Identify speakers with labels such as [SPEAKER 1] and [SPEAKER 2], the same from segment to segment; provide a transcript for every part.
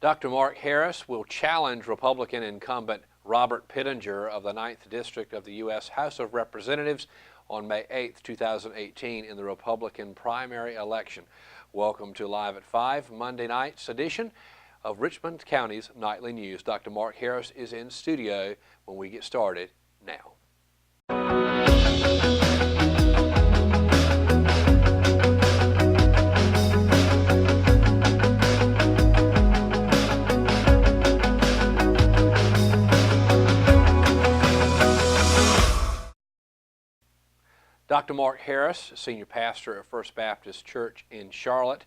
[SPEAKER 1] Dr. Mark Harris will challenge Republican incumbent Robert Pittenger of the 9th District of the U.S. House of Representatives on May 8, 2018 in the Republican primary election. Welcome to Live at 5, Monday night's edition of Richmond County's Nightly News. Dr. Mark Harris is in studio when we get started now. Dr. Mark Harris, senior pastor at First Baptist Church in Charlotte,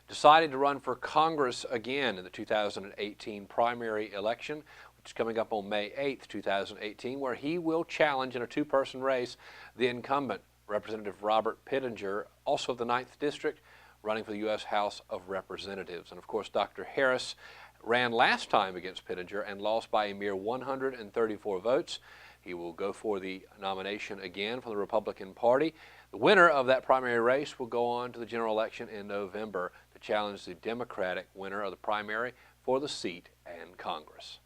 [SPEAKER 1] decided to run for Congress again in the 2018 primary election, which is coming up on May 8, 2018, where he will challenge in a two-person race the incumbent, Representative Robert Pittenger, also of the 9th District, running for the U.S. House of Representatives. And of course, Dr. Harris ran last time against Pittenger and lost by a mere 134 votes. He will go for the nomination again from the Republican Party. The winner of that primary race will go on to the general election in November to challenge the Democratic winner of the primary for the seat and Congress.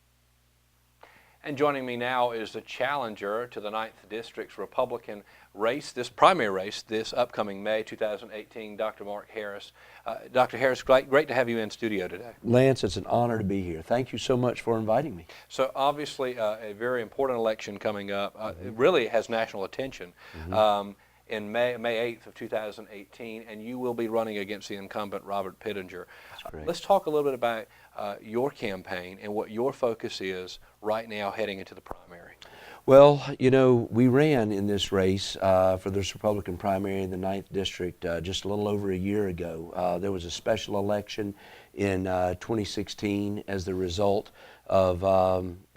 [SPEAKER 1] And joining me now is the challenger to the 9th District's Republican race, this primary race, this upcoming May 2018, Dr. Mark Harris. Dr. Harris, great to have you in studio today.
[SPEAKER 2] Lance, it's an honor to be here. Thank you so much for inviting me.
[SPEAKER 1] So obviously a very important election coming up. It really has national attention. In May 8th of 2018, and you will be running against the incumbent Robert Pittenger. Let's talk a little bit about your campaign and what your focus is right now heading into the primary.
[SPEAKER 2] Well, you know, we ran in this race for this Republican primary in the 9th District just a little over a year ago. There was a special election in 2016 as the result of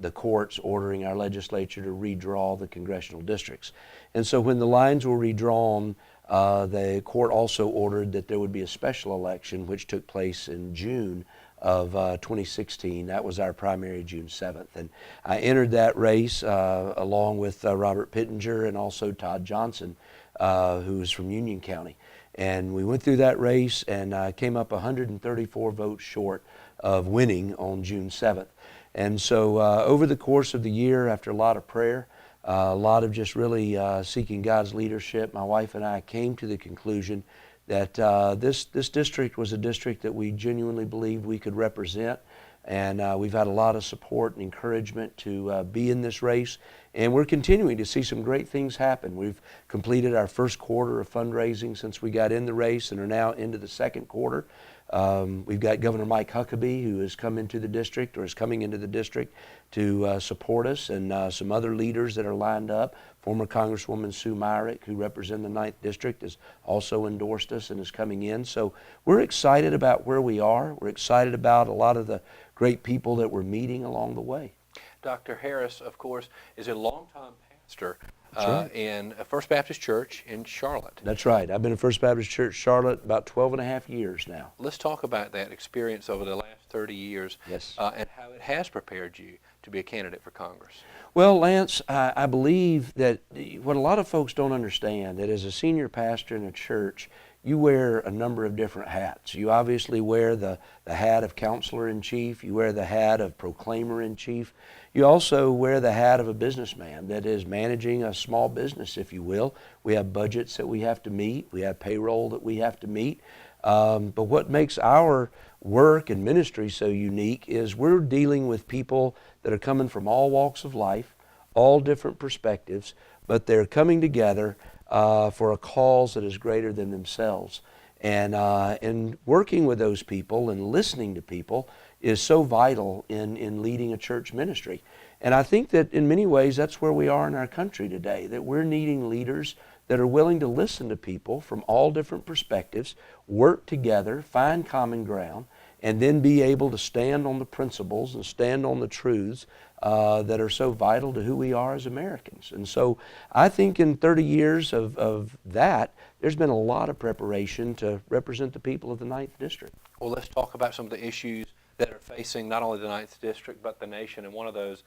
[SPEAKER 2] the courts ordering our legislature to redraw the congressional districts. And so when the lines were redrawn, the court also ordered that there would be a special election which took place in June of 2016. That was our primary, June 7th. And I entered that race along with Robert Pittenger and also Todd Johnson, who is from Union County. And we went through that race and came up 134 votes short of winning on June 7th. And so over the course of the year, after a lot of prayer, a lot of just really seeking God's leadership, my wife and I came to the conclusion that this district was a district that we genuinely believed we could represent. And we've had a lot of support and encouragement to be in this race. And we're continuing to see some great things happen. We've completed our first quarter of fundraising since we got in the race and are now into the second quarter. We've got Governor Mike Huckabee, who has come into the district or is coming into the district to support us, and some other leaders that are lined up. Former Congresswoman Sue Myrick, who represents the 9th District, has also endorsed us and is coming in. So we're excited about where we are. We're excited about a lot of the great people that we're meeting along the way.
[SPEAKER 1] Dr. Harris, of course, is a longtime pastor
[SPEAKER 2] right.
[SPEAKER 1] in First Baptist Church in Charlotte.
[SPEAKER 2] That's right. I've been at First Baptist Church Charlotte about 12 and a half years now.
[SPEAKER 1] Let's talk about that experience over the last 30 years.
[SPEAKER 2] Yes.
[SPEAKER 1] And how it has prepared you to be a candidate for Congress.
[SPEAKER 2] Well, Lance, I believe that what a lot of folks don't understand, that as a senior pastor in a church, you wear a number of different hats. You obviously wear the hat of counselor-in-chief. You wear the hat of proclaimer-in-chief. You also wear the hat of a businessman that is managing a small business, if you will. We have budgets that we have to meet. We have payroll that we have to meet. But what makes our work and ministry so unique is we're dealing with people that are coming from all walks of life, all different perspectives, but they're coming together for a cause that is greater than themselves. And working with those people and listening to people is so vital in leading a church ministry. And I think that in many ways that's where we are in our country today, that we're needing leaders that are willing to listen to people from all different perspectives, work together, find common ground, and then be able to stand on the principles and stand on the truths that are so vital to who we are as Americans. And so I think in 30 years of that, there's been a lot of preparation to represent the people of the 9th District.
[SPEAKER 1] Well, let's talk about some of the issues that are facing not only the 9th District but the nation, and one of those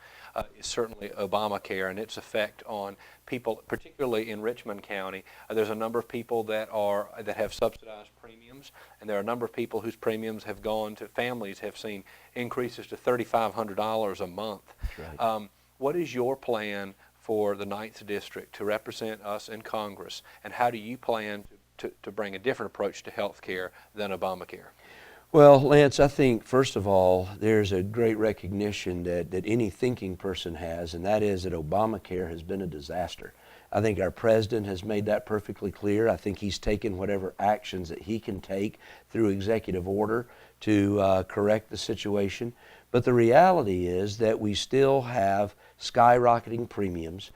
[SPEAKER 1] is certainly Obamacare and its effect on people, particularly in Richmond County. There's a number of people that have subsidized premiums, and there are a number of people whose premiums have gone to, families have seen increases to $3,500 a month.
[SPEAKER 2] That's right.
[SPEAKER 1] What is your plan for the 9th District to represent us in Congress, and how do you plan to bring a different approach to health care than Obamacare?
[SPEAKER 2] Well, Lance, I think, first of all, there's a great recognition that any thinking person has, and that is that Obamacare has been a disaster. I think our president has made that perfectly clear. I think he's taken whatever actions that he can take through executive order to correct the situation. But the reality is that we still have skyrocketing premiums.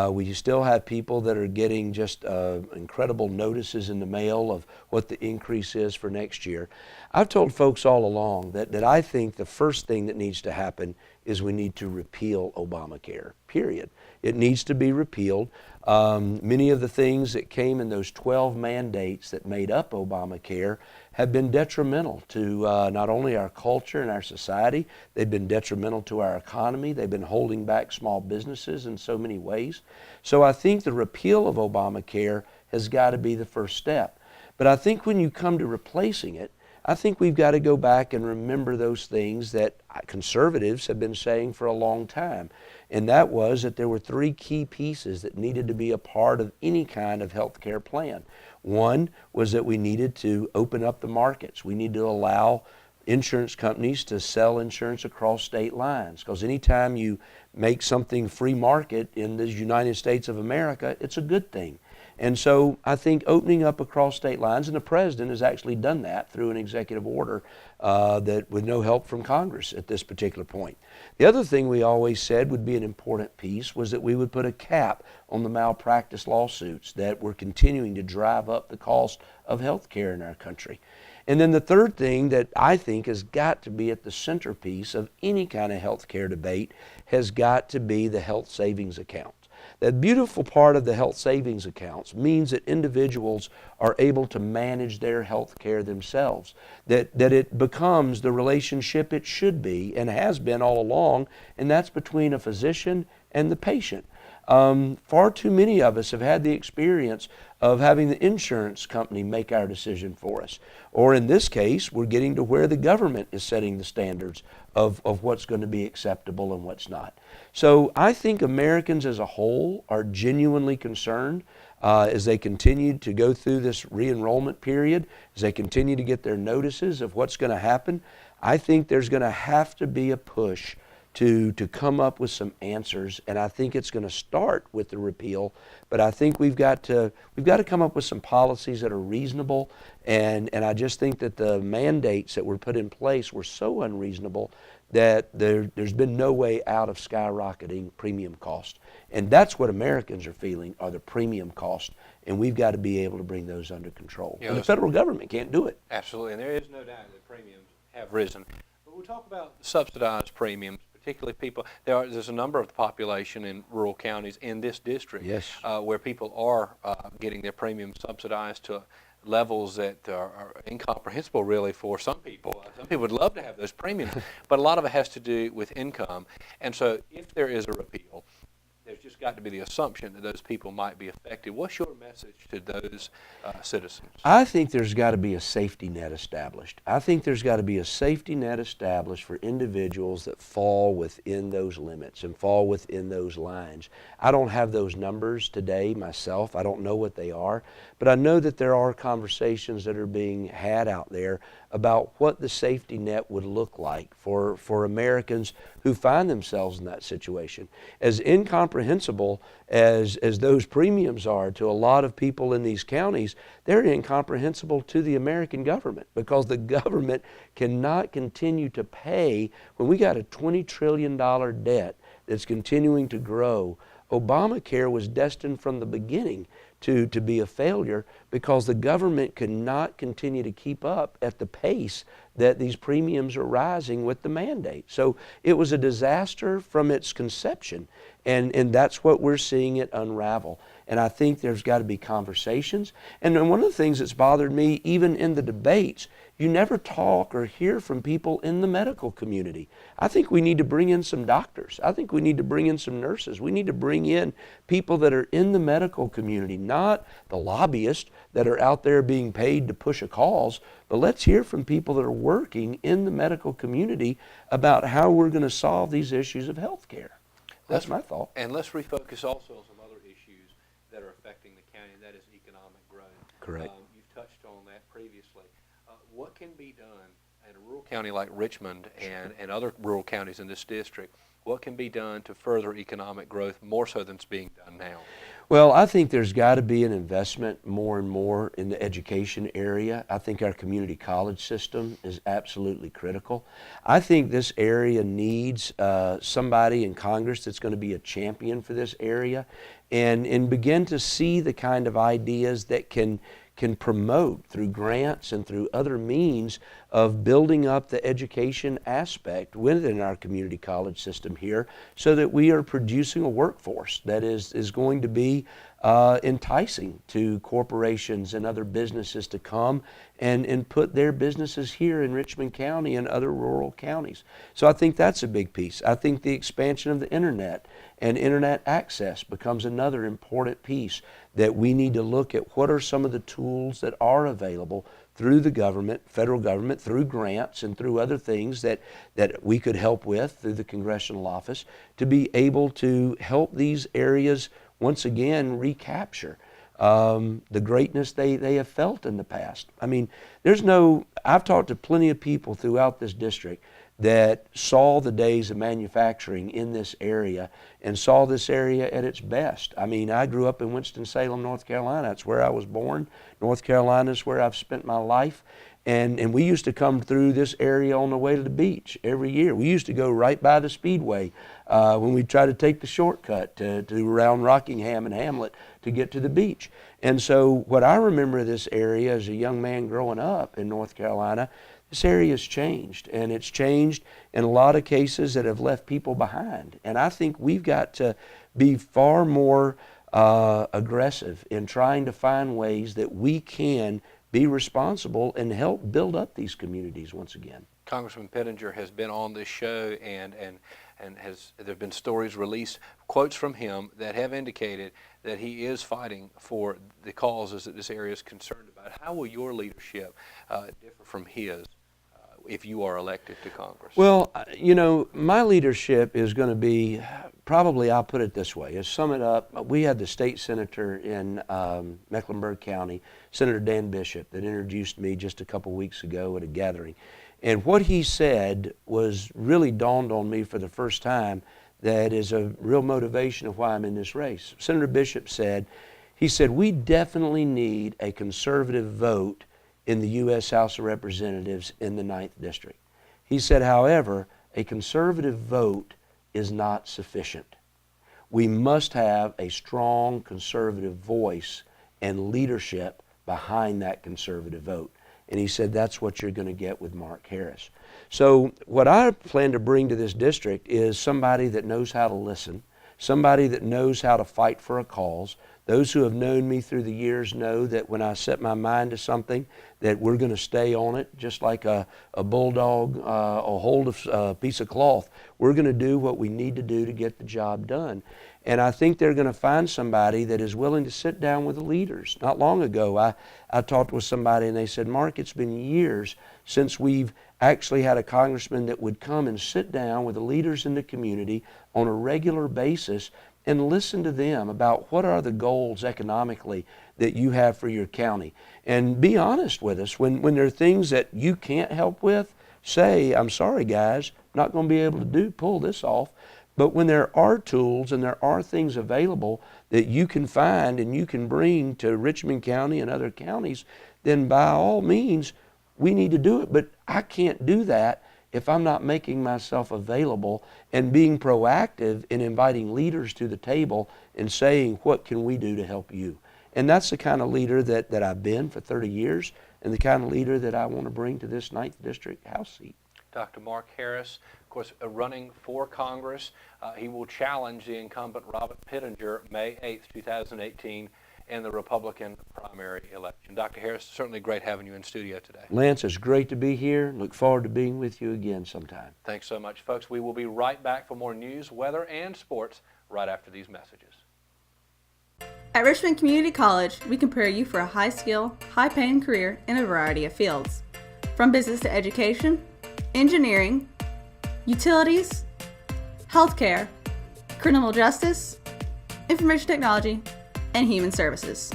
[SPEAKER 2] We still have people that are getting just incredible notices in the mail of what the increase is for next year. I've told folks all along that I think the first thing that needs to happen is we need to repeal Obamacare, period. It needs to be repealed. Many of the things that came in those 12 mandates that made up Obamacare have been detrimental to not only our culture and our society, they've been detrimental to our economy, they've been holding back small businesses in so many ways. So I think the repeal of Obamacare has got to be the first step. But I think when you come to replacing it, I think we've got to go back and remember those things that conservatives have been saying for a long time. And that was that there were three key pieces that needed to be a part of any kind of health care plan. One was that we needed to open up the markets. We need to allow insurance companies to sell insurance across state lines, because anytime you make something free market in the United States of America, it's a good thing. And so I think opening up across state lines, and the president has actually done that through an executive order that with no help from Congress at this particular point. The other thing we always said would be an important piece was that we would put a cap on the malpractice lawsuits that were continuing to drive up the cost of health care in our country. And then the third thing that I think has got to be at the centerpiece of any kind of health care debate has got to be the health savings account. That beautiful part of the health savings accounts means that individuals are able to manage their health care themselves, that it becomes the relationship it should be and has been all along, and that's between a physician and the patient. Far too many of us have had the experience of having the insurance company make our decision for us. Or in this case, we're getting to where the government is setting the standards of what's going to be acceptable and what's not. So I think Americans as a whole are genuinely concerned as they continue to go through this re-enrollment period, as they continue to get their notices of what's going to happen. I think there's going to have to be a push to come up with some answers, and I think it's going to start with the repeal, but I think we've got to come up with some policies that are reasonable, and I just think that the mandates that were put in place were so unreasonable that there's been no way out of skyrocketing premium cost. And that's what Americans are feeling, are the premium costs, and we've got to be able to bring those under control.
[SPEAKER 1] Yeah,
[SPEAKER 2] and the federal government can't do it.
[SPEAKER 1] Absolutely, and there is no doubt that premiums have risen. But we'll talk about subsidized premiums, particularly people. There's a number of the population in rural counties in this district,
[SPEAKER 2] Yes.
[SPEAKER 1] Where people are getting their premiums subsidized to levels that are incomprehensible really for some people. Some people would love to have those premiums, but a lot of it has to do with income. And so if there is a repeal, there's just got to be the assumption that those people might be affected. What's your message to those citizens?
[SPEAKER 2] I think there's got to be a safety net established. I think there's got to be a safety net established for individuals that fall within those limits and fall within those lines. I don't have those numbers today myself. I don't know what they are, but I know that there are conversations that are being had out there about what the safety net would look like for Americans who find themselves in that situation. As incomprehensible as those premiums are to a lot of people in these counties, they're incomprehensible to the American government, because the government cannot continue to pay when we got a $20 trillion debt that's continuing to grow. Obamacare was destined from the beginning to be a failure, because the government could not continue to keep up at the pace that these premiums are rising with the mandate. So it was a disaster from its conception, and that's what we're seeing it unravel. And I think there's got to be conversations. And then one of the things that's bothered me, even in the debates, you never talk or hear from people in the medical community. I think we need to bring in some doctors. I think we need to bring in some nurses. We need to bring in people that are in the medical community, not the lobbyists that are out there being paid to push a cause, but let's hear from people that are working in the medical community about how we're going to solve these issues of health care. That's my thought.
[SPEAKER 1] And let's refocus also on some other issues that are affecting the county, and that is economic growth.
[SPEAKER 2] Correct.
[SPEAKER 1] You've touched on that previously. What can be done in a rural county like Richmond and other rural counties in this district? What can be done to further economic growth more so than it's being done now?
[SPEAKER 2] Well, I think there's got to be an investment more and more in the education area. I think our community college system is absolutely critical. I think this area needs somebody in Congress that's going to be a champion for this area and begin to see the kind of ideas that can promote through grants and through other means of building up the education aspect within our community college system here so that we are producing a workforce that is going to be enticing to corporations and other businesses to come and put their businesses here in Richmond County and other rural counties. So I think that's a big piece. I think the expansion of the internet and internet access becomes another important piece that we need to look at. What are some of the tools that are available through the government, federal government, through grants and through other things that we could help with through the congressional office to be able to help these areas once again recapture the greatness they have felt in the past. I mean, I've talked to plenty of people throughout this district that saw the days of manufacturing in this area and saw this area at its best. I mean, I grew up in Winston-Salem, North Carolina. That's where I was born. North Carolina is where I've spent my life. And we used to come through this area on the way to the beach every year. We used to go right by the Speedway when we tried to take the shortcut to around Rockingham and Hamlet to get to the beach. And so what I remember of this area as a young man growing up in North Carolina, this area has changed, and it's changed in a lot of cases that have left people behind. And I think we've got to be far more aggressive in trying to find ways that we can be responsible and help build up these communities once again.
[SPEAKER 1] Congressman Pettinger has been on this show, and there have been stories released, quotes from him that have indicated that he is fighting for the causes that this area is concerned about. How will your leadership differ from his if you are elected to Congress?
[SPEAKER 2] Well, my leadership is going to be, probably I'll put it this way, to sum it up, we had the state senator in Mecklenburg County, Senator Dan Bishop, that introduced me just a couple weeks ago at a gathering. And what he said was really dawned on me for the first time that is a real motivation of why I'm in this race. Senator Bishop said, we definitely need a conservative vote in the U.S. House of Representatives in the 9th District. He said, however, a conservative vote is not sufficient. We must have a strong conservative voice and leadership behind that conservative vote. And he said that's what you're going to get with Mark Harris. So what I plan to bring to this district is somebody that knows how to listen, somebody that knows how to fight for a cause. Those who have known me through the years know that when I set my mind to something, that we're going to stay on it, just like a bulldog a hold of a piece of cloth. We're going to do what we need to do to get the job done. And I think they're going to find somebody that is willing to sit down with the leaders. Not long ago, I talked with somebody and they said, Mark, it's been years since we've actually had a congressman that would come and sit down with the leaders in the community on a regular basis and listen to them about what are the goals economically that you have for your county. And be honest with us. When there are things that you can't help with, say, I'm sorry guys, not going to be able to pull this off. But when there are tools and there are things available that you can find and you can bring to Richmond County and other counties, then by all means, we need to do it. But I can't do that if I'm not making myself available and being proactive in inviting leaders to the table and saying, what can we do to help you? And that's the kind of leader that I've been for 30 years and the kind of leader that I want to bring to this 9th District House seat.
[SPEAKER 1] Dr. Mark Harris, of course, running for Congress. He will challenge the incumbent Robert Pittenger May 8th, 2018 in the Republican primary election. Dr. Harris, certainly great having you in studio today.
[SPEAKER 2] Lance, it's great to be here. Look forward to being with you again sometime.
[SPEAKER 1] Thanks so much, folks. We will be right back for more news, weather, and sports right after these messages.
[SPEAKER 3] At Richmond Community College, we can prepare you for a high-skill, high-paying career in a variety of fields. From business to education, engineering, utilities, healthcare, criminal justice, information technology, and human services.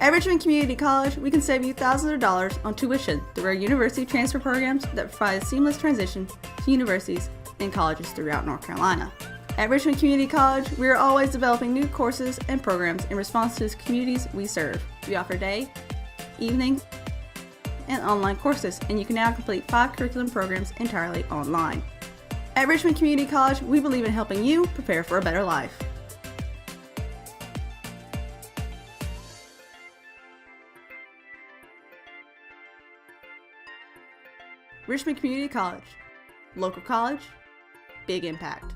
[SPEAKER 3] At Richmond Community College, we can save you thousands of dollars on tuition through our university transfer programs that provide a seamless transition to universities and colleges throughout North Carolina. At Richmond Community College, we are always developing new courses and programs in response to the communities we serve. We offer day, evening, and online courses, and you can now complete 5 curriculum programs entirely online. At Richmond Community College, we believe in helping you prepare for a better life. Richmond Community College. Local college, big impact.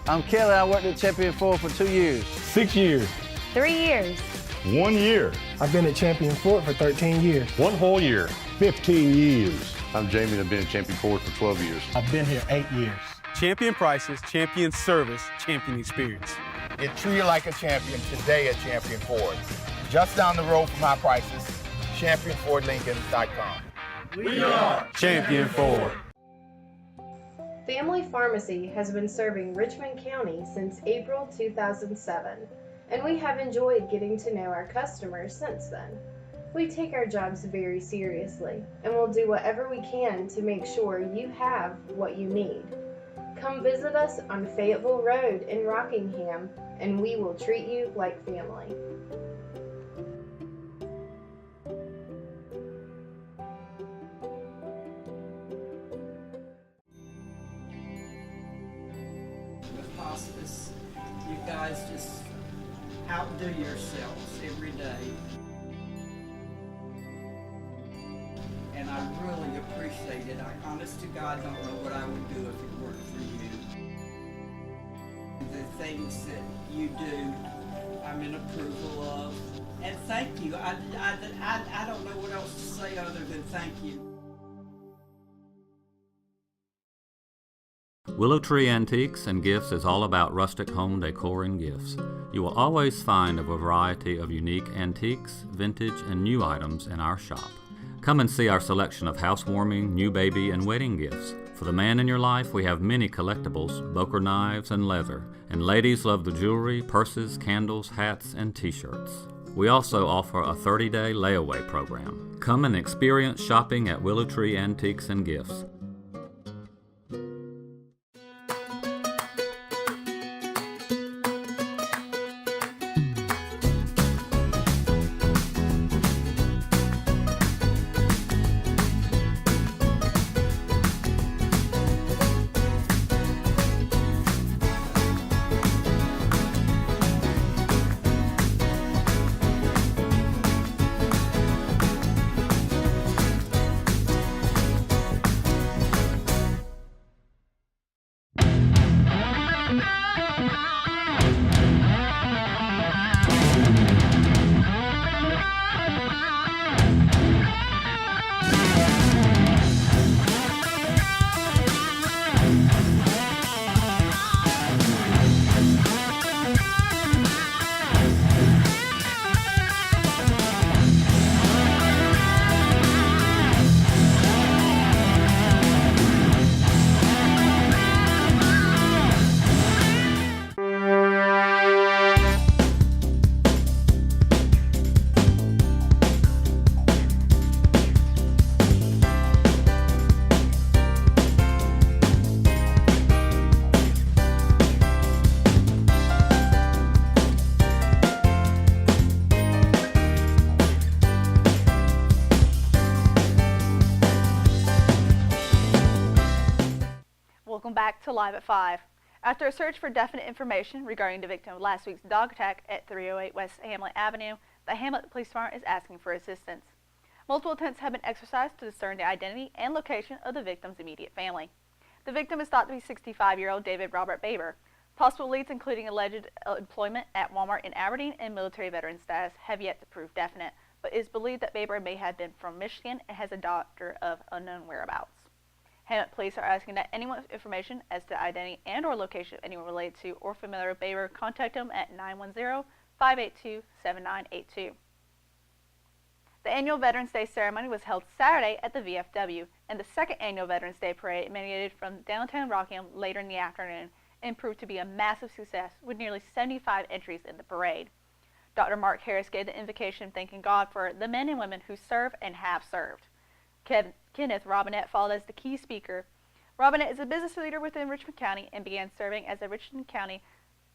[SPEAKER 4] I'm Kelly. I worked at Champion 4 for 2 years.
[SPEAKER 5] 6 years.
[SPEAKER 6] 3 years.
[SPEAKER 5] 1 year.
[SPEAKER 7] I've been at Champion Fort for 13 years.
[SPEAKER 5] 1 whole year.
[SPEAKER 8] 15 years. I'm Jamie and I've been at Champion Ford for 12 years.
[SPEAKER 7] I've been here 8 years.
[SPEAKER 9] Champion prices, champion service, champion experience.
[SPEAKER 10] Get treated like a champion today at Champion Ford. Just down the road from high prices, championfordlincoln.com.
[SPEAKER 9] We are Champion Ford.
[SPEAKER 11] Family Pharmacy has been serving Richmond County since April 2007, and we have enjoyed getting to know our customers since then. We take our jobs very seriously, and will do whatever we can to make sure you have what you need. Come visit us on Fayetteville Road in Rockingham, and we will treat you like family.
[SPEAKER 12] With hospice, you guys just outdo yourselves every day. And I really appreciate it. I honest to God don't know what I would do if it weren't for you. The things that you do, I'm in approval of. And thank you. I don't know what else to say other than thank you.
[SPEAKER 13] Willow Tree Antiques and Gifts is all about rustic home decor and gifts. You will always find a variety of unique antiques, vintage, and new items in our shop. Come and see our selection of housewarming, new baby, and wedding gifts. For the man in your life, we have many collectibles, Boker knives, and leather. And ladies love the jewelry, purses, candles, hats, and t-shirts. We also offer a 30-day layaway program. Come and experience shopping at Willow Tree Antiques and Gifts.
[SPEAKER 6] Welcome back to Live at 5. After a search for definite information regarding the victim of last week's dog attack at 308 West Hamlet Avenue, the Hamlet Police Department is asking for assistance. Multiple attempts have been exercised to discern the identity and location of the victim's immediate family. The victim is thought to be 65-year-old David Robert Baber. Possible leads, including alleged employment at Walmart in Aberdeen and military veteran status, have yet to prove definite, but it is believed that Baber may have been from Michigan and has a doctor of unknown whereabouts. Hamlet police are asking that anyone with information as to identity and or location of anyone related to or familiar with Baber contact them at 910-582-7982. The annual Veterans Day ceremony was held Saturday at the VFW, and the second annual Veterans Day parade emanated from downtown Rockingham later in the afternoon and proved to be a massive success with nearly 75 entries in the parade. Dr. Mark Harris gave the invocation thanking God for the men and women who serve and have served. Kenneth Robinette followed as the key speaker. Robinette is a business leader within Richmond County and began serving as a Richmond County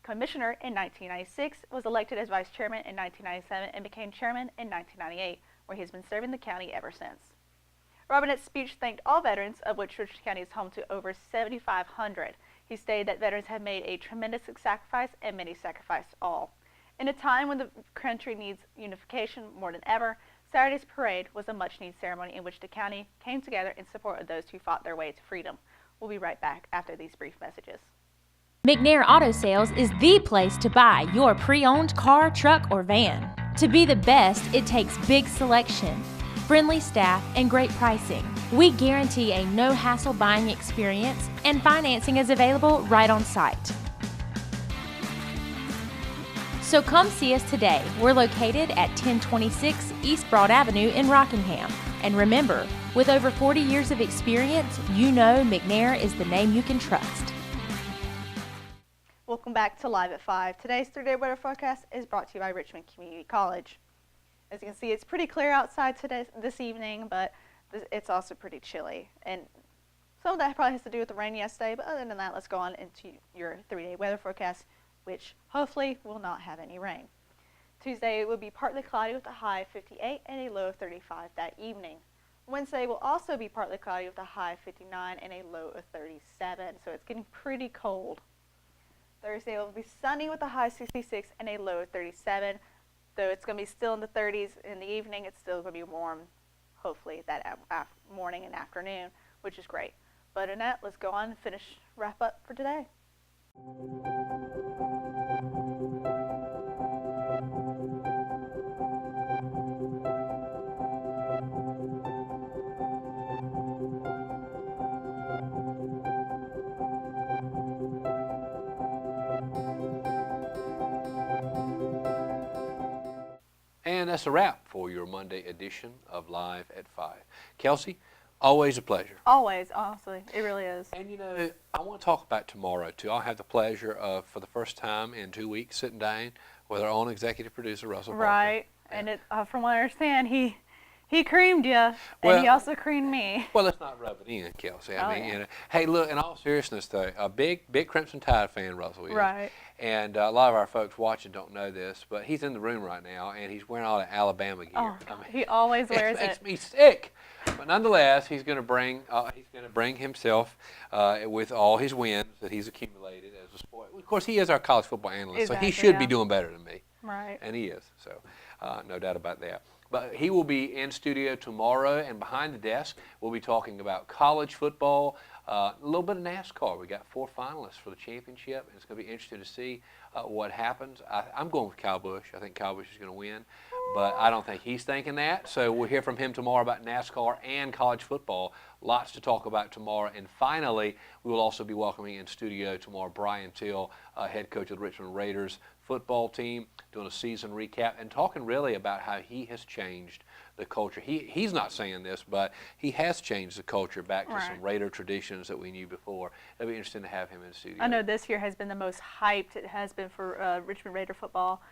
[SPEAKER 6] Commissioner in 1996, was elected as Vice Chairman in 1997, and became Chairman in 1998, where he has been serving the county ever since. Robinette's speech thanked all veterans, of which Richmond County is home to over 7,500. He stated that veterans have made a tremendous sacrifice, and many sacrificed all. In a time when the country needs unification more than ever, Saturday's parade was a much-needed ceremony in which the county came together in support of those who fought their way to freedom. We'll be right back after these brief messages.
[SPEAKER 14] McNair Auto Sales is the place to buy your pre-owned car, truck, or van. To be the best, it takes big selection, friendly staff, and great pricing. We guarantee a no-hassle buying experience, and financing is available right on site. So come see us today. We're located at 1026 East Broad Avenue in Rockingham. And remember, with over 40 years of experience, you know McNair is the name you can trust.
[SPEAKER 6] Welcome back to Live at 5. Today's 3-day weather forecast is brought to you by Richmond Community College. As you can see, it's pretty clear outside this evening, but it's also pretty chilly. And some of that probably has to do with the rain yesterday, but other than that, let's go on into your 3-day weather forecast, which hopefully will not have any rain. Tuesday will be partly cloudy with a high of 58 and a low of 35 that evening. Wednesday will also be partly cloudy with a high of 59 and a low of 37, so it's getting pretty cold. Thursday will be sunny with a high of 66 and a low of 37. Though it's going to be still in the 30s in the evening, it's still going to be warm, hopefully, that morning and afternoon, which is great. But Annette, let's go on and wrap up for today.
[SPEAKER 1] And that's a wrap for your Monday edition of Live at 5. Kelsey, always a pleasure.
[SPEAKER 6] Always, honestly. It really is.
[SPEAKER 1] And, you know, I want to talk about tomorrow, too. I'll have the pleasure of, for the first time in 2 weeks, sitting down with our own executive producer, Russell Parker.
[SPEAKER 6] Right. And it, from what I understand, he creamed you, and he also creamed me.
[SPEAKER 1] Well, let's not rub it in, Kelsey. I mean, you know, hey, look, in all seriousness, though, a big Crimson Tide fan, Russell is.
[SPEAKER 6] Right.
[SPEAKER 1] And a lot of our folks watching don't know this, but he's in the room right now, and he's wearing all the Alabama gear.
[SPEAKER 6] Oh, I mean, he always wears it.
[SPEAKER 1] It makes me sick. But nonetheless, he's going to bring himself with all his wins that he's accumulated as a sport. Of course, he is our college football analyst, so he should be doing better than me.
[SPEAKER 6] Right.
[SPEAKER 1] And he is, so no doubt about that. But he will be in studio tomorrow, and behind the desk, we'll be talking about college football, a little bit of NASCAR. We got 4 finalists for the championship, and it's going to be interesting to see what happens. I'm going with Kyle Busch. I think Kyle Busch is going to win, but I don't think he's thinking that. So we'll hear from him tomorrow about NASCAR and college football. Lots to talk about tomorrow. And finally, we will also be welcoming in studio tomorrow Brian Till, head coach of the Richmond Raiders football team, doing a season recap and talking really about how he has changed the culture. He's not saying this, but he has changed the culture back to some Raider traditions that we knew before. It'll be interesting to have him in the studio.
[SPEAKER 6] I know this year has been the most hyped it has been for Richmond Raider football.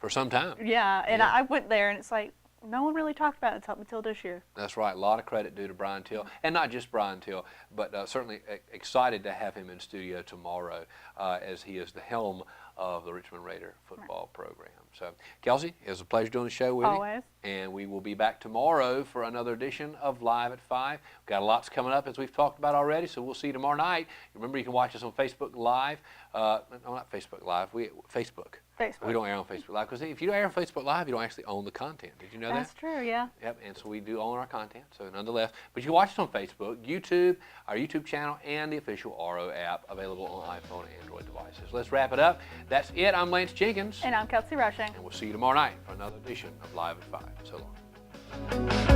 [SPEAKER 1] For some time.
[SPEAKER 6] Yeah, and I went there, and it's like, no one really talked about it until this year.
[SPEAKER 1] That's right. A lot of credit due to Brian Till, and not just Brian Till, but certainly excited to have him in studio tomorrow as he is the helm of the Richmond Raider football program. So, Kelsey, it was a pleasure doing the show with
[SPEAKER 6] Always.
[SPEAKER 1] you. And we will be back tomorrow for another edition of Live at 5. We've got lots coming up, as we've talked about already, so we'll see you tomorrow night. Remember, you can watch us on Facebook Live. No, not Facebook Live. Facebook. We don't air on Facebook Live, because if you don't air on Facebook Live, you don't actually own the content. Did you know that?
[SPEAKER 6] That's true, yeah.
[SPEAKER 1] Yep, and so we do own our content, so nonetheless. But you can watch us on Facebook, YouTube, our YouTube channel, and the official RO app available on iPhone and Android devices. Let's wrap it up. That's it. I'm Lance Jenkins.
[SPEAKER 6] And I'm Kelsey Rushing.
[SPEAKER 1] And we'll see you tomorrow night for another edition of Live at 5. So long.